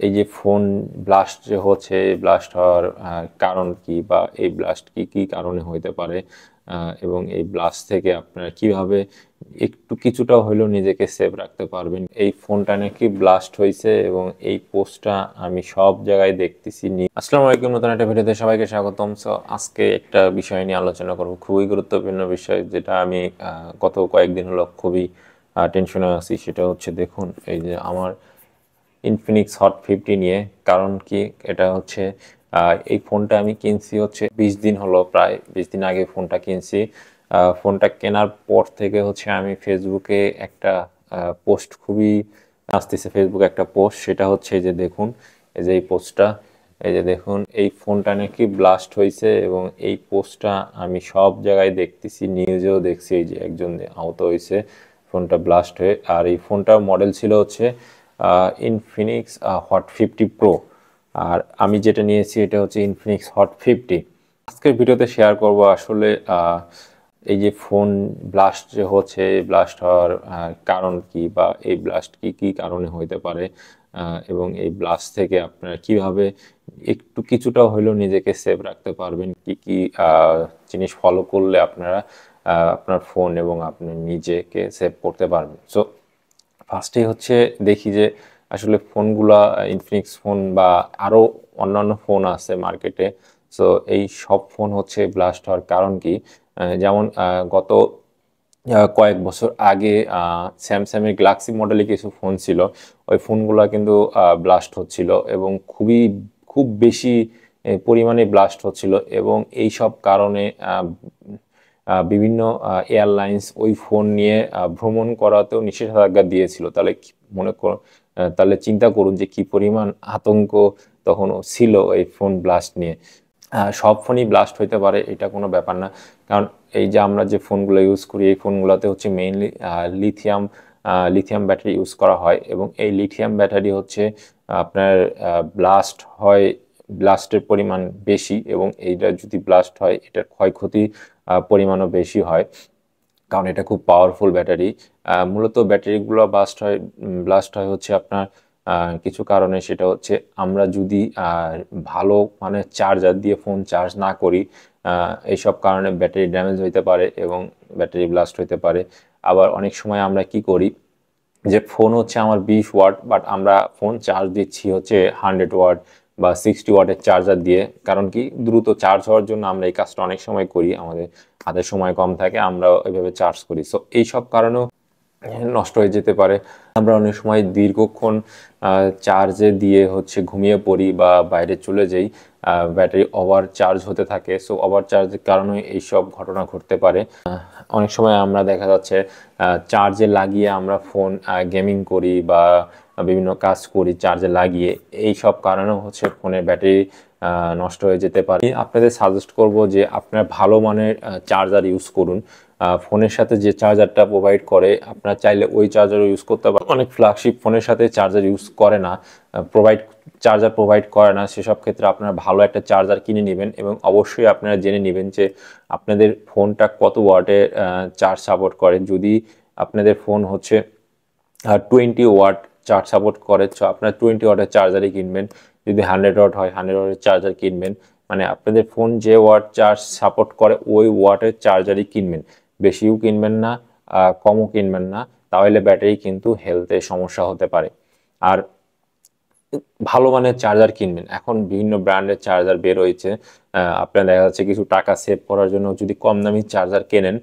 এই যে phone blast যে হচ্ছে, এই ব্লাস্ট হওয়ার কারণ কি, বা এই ব্লাস্ট কি কি কারণে হইতে পারে, এবং এই ব্লাস্ট থেকে আপনারা কিভাবে একটু কিছুটা হলেও নিজেকে সেভ রাখতে পারবেন। এই ফোনটা নাকি ব্লাস্ট হয়েছে এবং এই পোস্টটা আমি সব জায়গায় দেখতেছি। আসসালামু আলাইকুম, নতুন একটা ভিডিওতে সবাইকে স্বাগতম। সো আজকে একটা বিষয় নিয়ে আলোচনা করব, খুবই গুরুত্বপূর্ণ বিষয়, যেটা আমি গত কয়েকদিন হলো খুবই টেনশনে আছি। সেটা হচ্ছে, দেখুন এই যে আমার ইনফিনিক্স হট 50 নিয়ে। কারণ কি, এটা হচ্ছে এই ফোনটা আমি কিনছি হচ্ছে 20 দিন হলো, প্রায় 20 দিন আগে ফোনটা কিনছি। ফোনটা কেনার পর থেকে হচ্ছে আমি ফেসবুকে একটা পোস্ট খুবই আসতেছে, ফেসবুকে একটা পোস্ট, সেটা হচ্ছে এই যে দেখুন, এই যে এই পোস্টটা, এই যে দেখুন, এই ফোনটা নাকি ব্লাস্ট হয়েছে এবং এই পোস্টটা আমি সব জায়গায় দেখতেছি, নিউজেও দেখছি, এই যে একজন আহত হয়েছে ফোনটা ব্লাস্ট হয়ে। আর এই ফোনটার মডেল ছিল হচ্ছে ইনফিনিক্স হট 50 প্রো। আর আমি যেটা নিয়েছি এটা হচ্ছে ইনফিনিক্স হট 50। আজকের ভিডিওতে শেয়ার করব আসলে এই যে ফোন ব্লাস্ট যে হচ্ছে, এই ব্লাস্ট হওয়ার কারণ কি, বা এই ব্লাস্ট কি কি কারণে হইতে পারে, এবং এই ব্লাস্ট থেকে আপনারা কিভাবে একটু কিছুটা হলেও নিজেকে সেভ রাখতে পারবেন, কি কি জিনিস ফলো করলে আপনারা আপনার ফোন এবং আপনি নিজেকে সেভ করতে পারবেন। সো ফার্স্টেই হচ্ছে দেখি যে আসলে ফোনগুলা, ইনফিনিক্স ফোন বা আরও অন্যান্য ফোন আছে মার্কেটে। সো এই সব ফোন হচ্ছে ব্লাস্ট হওয়ার কারণ কি। যেমন গত কয়েক বছর আগে স্যামসাংয়ের গ্যালাক্সি মডেলে কিছু ফোন ছিল, ওই ফোনগুলো কিন্তু ব্লাস্ট হচ্ছিল এবং খুব বেশি পরিমাণে ব্লাস্ট হচ্ছিল। এবং এই সব কারণে বিভিন্ন এয়ারলাইন্স ওই ফোন নিয়ে ভ্রমণ করাতেও নিষেধাজ্ঞা দিয়েছিল। তাহলে মনে কর, তাহলে চিন্তা করুন যে কি পরিমাণ আতঙ্ক তখনও ছিল এই ফোন ব্লাস্ট নিয়ে। সব ফোনই ব্লাস্ট হইতে পারে, এটা কোনো ব্যাপার না। কারণ এই যে আমরা যে ফোনগুলো ইউজ করি, এই ফোনগুলোতে হচ্ছে mainly lithium lithium battery use করা হয়। এবং এই লিথিয়াম ব্যাটারি হচ্ছে আপনার ব্লাস্ট হয়, ব্লাস্টের পরিমাণ বেশি, এবং এইটা যদি ব্লাস্ট হয় এটার ক্ষয়ক্ষতি পরিমাণও বেশি হয়, কারণ এটা খুব পাওয়ারফুল ব্যাটারি। মূলত ব্যাটারিগুলো ব্লাস্ট হয় হচ্ছে আপনার কিছু কারণে। সেটা হচ্ছে আমরা যদি ভালো মানে চার্জার দিয়ে ফোন চার্জ না করি, এইসব কারণে ব্যাটারি ড্যামেজ হইতে পারে এবং ব্যাটারি ব্লাস্ট হইতে পারে। আবার অনেক সময় আমরা কি করি, যে ফোন হচ্ছে আমার 20 ওয়াট, বাট আমরা ফোন চার্জ দিচ্ছি হচ্ছে 100 ওয়াট বা 60 ওয়াটের চার্জার দিয়ে। কারণ কি, দ্রুত চার্জ হওয়ার জন্য আমরা এই কাজটা অনেক সময় করি, আমাদের হাতে সময় কম থাকে, আমরা ওইভাবে চার্জ করি। সো এইসব কারণেও নষ্ট হয়ে যেতে পারে। আমরা অনেক সময় দীর্ঘক্ষণ চার্জে দিয়ে হচ্ছে ঘুমিয়ে পড়ি বা বাইরে চলে যাই, ব্যাটারি ওভার চার্জ হতে থাকে। সো ওভার চার্জের কারণে এইসব ঘটনা ঘটতে পারে। অনেক সময় আমরা দেখা যাচ্ছে চার্জে লাগিয়ে আমরা ফোন গেমিং করি বা বিভিন্ন কাজ করি চার্জে লাগিয়ে, এই সব কারণেও হচ্ছে ফোনের ব্যাটারি নষ্ট হয়ে যেতে পারে। আপনাদের সাজেস্ট করব যে আপনার ভালো মানের চার্জার ইউজ করুন। ফোনের সাথে যে চার্জারটা প্রোভাইড করে, আপনার চাইলে ওই চার্জারও ইউজ করতে পারেন। অনেক ফ্ল্যাগশিপ ফোনের সাথে চার্জার ইউজ করে না, চার্জার প্রোভাইড করে না। সেসব ক্ষেত্রে আপনারা ভালো একটা চার্জার কিনে নেবেন, এবং অবশ্যই আপনারা জেনে নেবেন যে আপনাদের ফোনটা কত ওয়াটের চার্জ সাপোর্ট করে। যদি আপনাদের ফোন হচ্ছে 20 ওয়াট চার্জ সাপোর্ট করে, তো আপনার 20 ওয়াটের চার্জারই কিনবেন। যদি 100 ওয়াট হয়, 100 ওয়াটের চার্জার কিনবেন। মানে আপনাদের ফোন যে ওয়াট চার্জ সাপোর্ট করে ওই ওয়াটের চার্জারই কিনবেন, বেশিও কিনবেন না, কমও কিনবেন না, তাহলে ব্যাটারি কিন্তু হেলথে সমস্যা হতে পারে। আর ভালো মানের চার্জার কিনবেন। এখন বিভিন্ন ব্র্যান্ডের চার্জার বের হয়েছে, আপনার দেখা যাচ্ছে কিছু টাকা সেভ করার জন্য যদি কম দামি চার্জার কেনেন,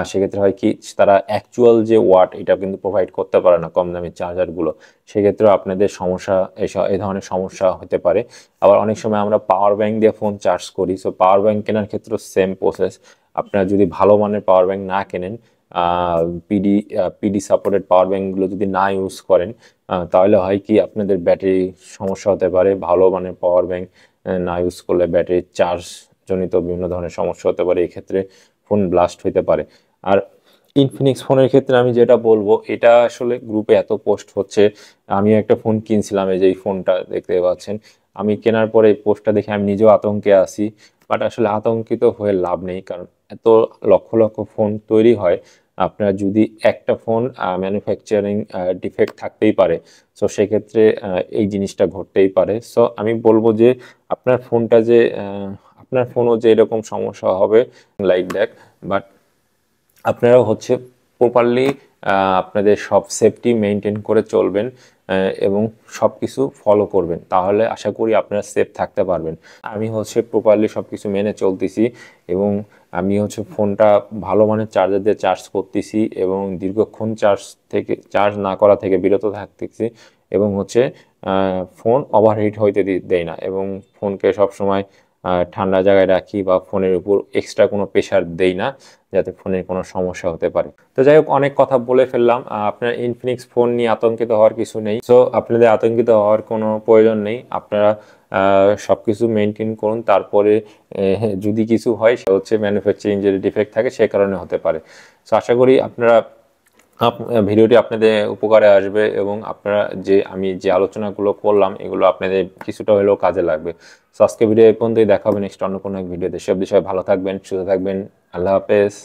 সেক্ষেত্রে হয় কি, তারা অ্যাকচুয়াল যে ওয়াট এটা কিন্তু প্রোভাইড করতে পারে না কম দামি চার্জারগুলো। সেক্ষেত্রে আপনাদের সমস্যা, এই ধরনের সমস্যা হতে পারে। আবার অনেক সময় আমরা পাওয়ার ব্যাংক দিয়ে ফোন চার্জ করি। সো পাওয়ার ব্যাংক কেনার ক্ষেত্রেও সেম প্রসেস। আপনারা যদি ভালো মানের পাওয়ার ব্যাংক না কেনেন, পিডি পিডি সাপোর্টেড পাওয়ার ব্যাংকগুলো যদি না ইউজ করেন, তাহলে হয় কি, আপনাদের ব্যাটারি সমস্যা হতে পারে। ভালো মানের পাওয়ার ব্যাংক না ইউজ করলে ব্যাটারি চার্জ জনিত বিভিন্ন ধরনের সমস্যা হতে পারে, এক্ষেত্রে ফোন ব্লাস্ট হতে পারে। আর ইনফিনিক্স ফোনের ক্ষেত্রে আমি যেটা বলবো, এটা আসলে গ্রুপে এত পোস্ট হচ্ছে। আমি একটা ফোন কিনছিলাম, এই যে এই ফোনটা দেখতে পাচ্ছেন। আমি কেনার পরে এই পোস্টটা দেখে আমি নিজেও আতঙ্কে আছি, বাট আসলে আতঙ্কিত হয়ে লাভ নেই, কারণ এত লক্ষ লক্ষ ফোন তৈরি হয়, আপনারা যদি একটা ফোন ম্যানুফ্যাকচারিং ডিফেক্ট থাকতেই পারে, সো সেক্ষেত্রে এই জিনিসটা ঘটতেই পারে। সো আমি বলবো যে আপনার ফোনটা যে আপনার ফোনও যে এরকম সমস্যা হবে লাইক দ্যাট, বাট আপনারা হচ্ছে প্রপারলি আপনাদের সব সেফটি মেনটেন করে চলবেন এবং সব কিছু ফলো করবেন, তাহলে আশা করি আপনারা সেফ থাকতে পারবেন। আমি হচ্ছে প্রপারলি সব কিছু মেনে চলতেছি এবং আমি হচ্ছে ফোনটা ভালো মানের চার্জার দিয়ে চার্জ করতেছি এবং দীর্ঘক্ষণ চার্জ না করা থেকে বিরত থাকতেছি এবং হচ্ছে ফোন ওভারহিট হইতে দেয় না এবং ফোনকে সবসময় ঠান্ডা জায়গায় রাখি বা ফোনের উপর এক্সট্রা কোনো প্রেশার দেই না, যাতে ফোনের কোনো সমস্যা হতে পারে। তো যাই হোক, অনেক কথা বলে ফেললাম। আপনার ইনফিনিক্স ফোন নিয়ে আতঙ্কিত হওয়ার কিছু নেই। সো আপনাদের আতঙ্কিত হওয়ার কোনো প্রয়োজন নেই। আপনারা সব কিছু মেনটেন করুন, তারপরে যদি কিছু হয় সে হচ্ছে ম্যানুফ্যাকচারিং যে ডিফেক্ট থাকে সে কারণে হতে পারে। সো আশা করি আপনারা ভিডিওটি আপনাদের উপকারে আসবে এবং আপনারা আমি যে আলোচনাগুলো করলাম এগুলো আপনাদের কিছুটা হলেও কাজে লাগবে। সো আজকে ভিডিও এই পর্যন্তই, দেখা হবে নেক্সট অন্য কোনো এক ভিডিওতে। সব বিষয়ে ভালো থাকবেন, সুস্থ থাকবেন। আল্লাহ হাফেজ।